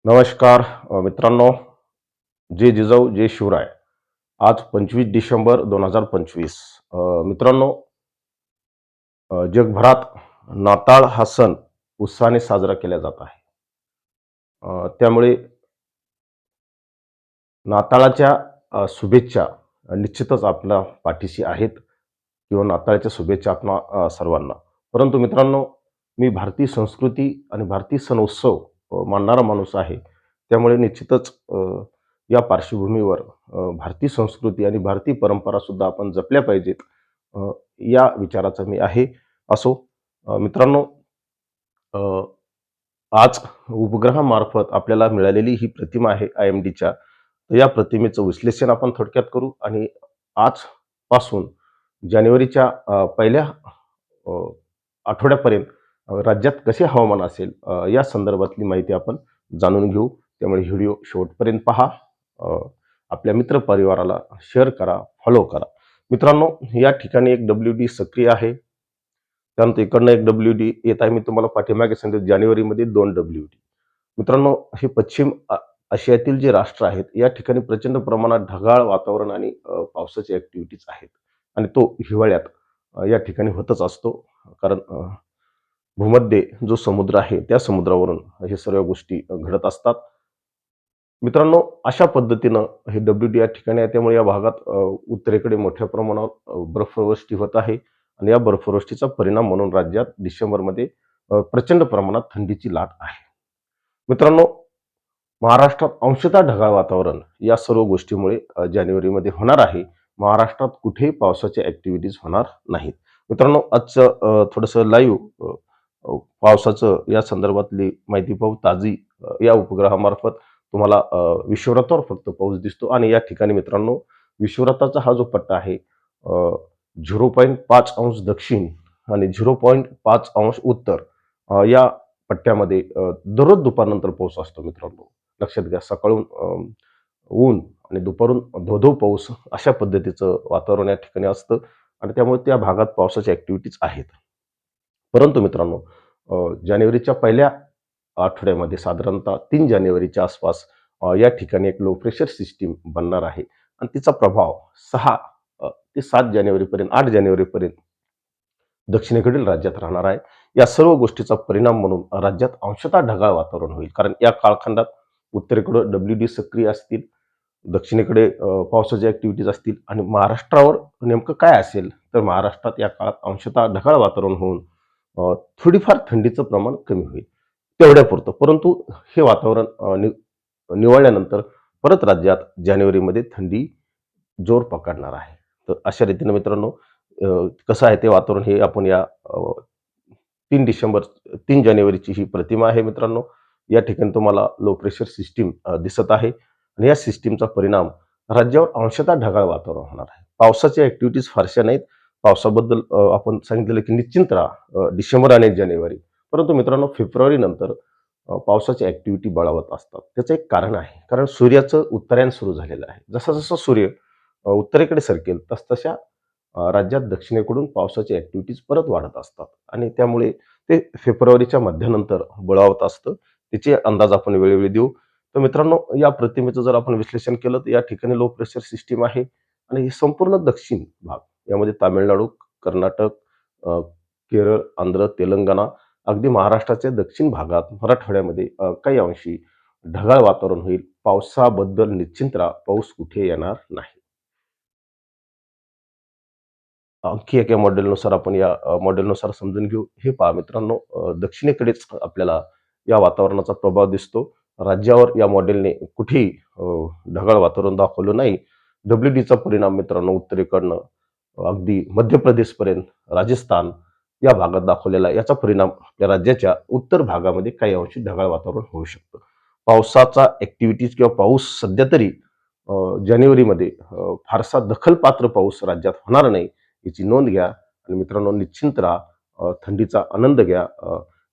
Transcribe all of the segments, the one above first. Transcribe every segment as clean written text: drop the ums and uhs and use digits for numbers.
नमस्कार मित्रांनो. जय जिजाऊ जय शिवराय. आज 25 डिसेंबर 2025. मित्रांनो, जगभरात नाताळ हा सण उत्साहाने साजरा केला जात आहे. त्यामुळे नाताळाच्या शुभेच्छा निश्चितच आपल्या पाठीशी आहेत किंवा नाताळच्या शुभेच्छा आपणा सर्वांना. परंतु मित्रांनो, मी भारतीय संस्कृती आणि भारतीय सण उत्सव मानणारा माणूस आहे. त्यामुळे निश्चितच या पार्श्वभूमीवर भारतीय संस्कृती आणि भारतीय परंपरासुद्धा आपण जपल्या पाहिजेत, या विचाराचा मी आहे. असो, मित्रांनो, अ, आज उपग्रहामार्फत आपल्याला मिळालेली ही प्रतिमा आहे IMDच्या. तर या प्रतिमेचं विश्लेषण आपण थोडक्यात करू आणि आजपासून जानेवारीच्या पहिल्या अ, आठवड्यापर्यंत राज्यात कसे हवामान असेल, या संदर्भातली माहिती आपण जाणून घेऊ. त्यामुळे व्हिडिओ शेवटपर्यंत पहा. अ, आपल्या मित्रपरिवाराला शेअर करा, फॉलो करा. मित्रांनो, या ठिकाणी एक WD सक्रिय आहे. त्यानंतर इकडनं एक WD येत आहे. मी तुम्हाला पाठीमागे सांगितलं जानेवारीमध्ये 2 WD. मित्रांनो, हे पश्चिम आशियातील जे राष्ट्र आहेत, या ठिकाणी प्रचंड प्रमाणात ढगाळ वातावरण आणि पावसाची ॲक्टिव्हिटीज आहेत आणि तो हिवाळ्यात या ठिकाणी होतच असतो. कारण भूमध्य जो समुद्र आहे, त्या समुद्रावरून हे सर्व गोष्टी घडत असतात. मित्रांनो, अशा पद्धतीनं हे WD या ठिकाणी आहे. त्यामुळे या भागात उत्तरेकडे मोठ्या प्रमाणावर बर्फवृष्टी होत आहे आणि या बर्फवृष्टीचा परिणाम म्हणून राज्यात डिसेंबरमध्ये प्रचंड प्रमाणात थंडीची लाट आहे. मित्रांनो, महाराष्ट्रात अंशतः ढगाळ वातावरण या सर्व गोष्टीमुळे जानेवारीमध्ये होणार आहे. महाराष्ट्रात कुठेही पावसाच्या ॲक्टिव्हिटीज होणार नाहीत. मित्रांनो, आजचं थोडंसं लाईव्ह पावसाचं या संदर्भातली माहिती पाहू. ताजी या उपग्रहामार्फत तुम्हाला विषुववृत्तावर फक्त पाऊस दिसतो आणि या ठिकाणी मित्रांनो, विषुववृत्ताचा हा जो पट्टा आहे, 0.5 अंश दक्षिण आणि 0.5 अंश उत्तर, या पट्ट्यामध्ये दररोज दुपारनंतर पाऊस असतो मित्रांनो. लक्षात घ्या. सकाळून ऊन आणि दुपारून धो-धो पाऊस अशा पद्धतीचं वातावरण या ठिकाणी असतं आणि त्यामुळे त्या भागात पावसाच्या ॲक्टिव्हिटीज आहेत. परंतु मित्रांनो, जानेवारीच्या पहिल्या आठवड्यामध्ये साधारणतः 3 जानेवारीच्या आसपास या ठिकाणी एक लो प्रेशर सिस्टीम बनणार आहे आणि तिचा प्रभाव 6 ते 7 जानेवारीपर्यंत, 8 जानेवारीपर्यंत दक्षिणेकडील राज्यात राहणार आहे. या सर्व गोष्टीचा परिणाम म्हणून राज्यात अंशतः ढगाळ वातावरण होईल. कारण या कालखंडात उत्तरेकडं WD सक्रिय असतील, दक्षिणेकडे पावसाच्या ॲक्टिव्हिटीज असतील आणि महाराष्ट्रावर नेमकं काय असेल, तर महाराष्ट्रात या काळात अंशतः ढगाळ वातावरण होऊन थोडीफार थंडीचं प्रमाण कमी होईल, तेवढ्यापुरतं. परंतु हे वातावरण निवळल्यानंतर परत राज्यात जानेवारीमध्ये थंडी जोर पकडणार आहे. तर अशा रीतीनं मित्रांनो, कसं आहे ते वातावरण हे आपण या 3 डिसेंबर 3 जानेवारीची ही प्रतिमा आहे मित्रांनो. या ठिकाणी तुम्हाला लो प्रेशर सिस्टीम दिसत आहे आणि या सिस्टीमचा परिणाम राज्यावर अंशतः ढगाळ वातावरण होणार आहे. पावसाच्या ॲक्टिव्हिटीज फारशा नाहीत. पावसाबद्दल आपण सांगितलेलं की निश्चिंत राहा डिसेंबर आणि जानेवारी. परंतु मित्रांनो, फेब्रुवारी नंतर पावसाच्या ॲक्टिव्हिटी बळावत असतात. त्याचं एक कारण आहे. कारण सूर्याचं उत्तरायण सुरू झालेलं आहे. जसा सूर्य उत्तरेकडे सरकेल तसतशा राज्यात दक्षिणेकडून पावसाची ॲक्टिव्हिटीज परत वाढत असतात आणि त्यामुळे ते फेब्रुवारीच्या मध्यानंतर बळावत असतं. त्याचे अंदाज आपण वेळोवेळी देऊ. तर मित्रांनो, या प्रतिमेचं जर आपण विश्लेषण केलं तर या ठिकाणी लो प्रेशर सिस्टीम आहे आणि हे संपूर्ण दक्षिण भाग, यामध्ये तामिळनाडू, कर्नाटक, केरळ, आंध्र, तेलंगणा, अगदी महाराष्ट्राच्या दक्षिण भागात, मराठवाड्यामध्ये काही अंशी ढगाळ वातावरण होईल. पावसाबद्दल निश्चिंत राहा. पाऊस कुठे येणार नाही. आणखी एका मॉडेलनुसार आपण या मॉडेलनुसार समजून घेऊ. हे पहा मित्रांनो, दक्षिणेकडेच आपल्याला या वातावरणाचा प्रभाव दिसतो. राज्यावर या मॉडेलने कुठेही ढगाळ वातावरण दाखवलं नाही. WDचा परिणाम मित्रांनो उत्तरेकडनं अगदी मध्य प्रदेशपर्यंत, राजस्थान या भागात दाखवलेला आहे. याचा परिणाम आपल्या राज्याच्या उत्तर भागामध्ये काही अंशी ढगाळ वातावरण होऊ शकतं. पावसाचा ॲक्टिव्हिटीज किंवा पाऊस सध्या तरी जानेवारीमध्ये फारसा दखलपात्र पाऊस राज्यात होणार नाही, याची नोंद घ्या आणि मित्रांनो निश्चिंत राहा. थंडीचा आनंद घ्या.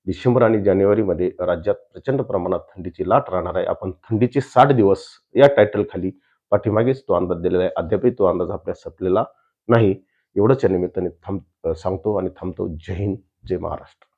डिसेंबर आणि जानेवारीमध्ये राज्यात प्रचंड प्रमाणात थंडीची लाट राहणार आहे. आपण थंडीचे 60 दिवस या टायटलखाली पाठीमागेच तो अंदाज दिलेला आहे. अद्यापही तो अंदाज आपल्या संपलेला नाही. एवढंच या निमित्ताने सांगतो आणि थांबतो. जय हिंद, जय महाराष्ट्र.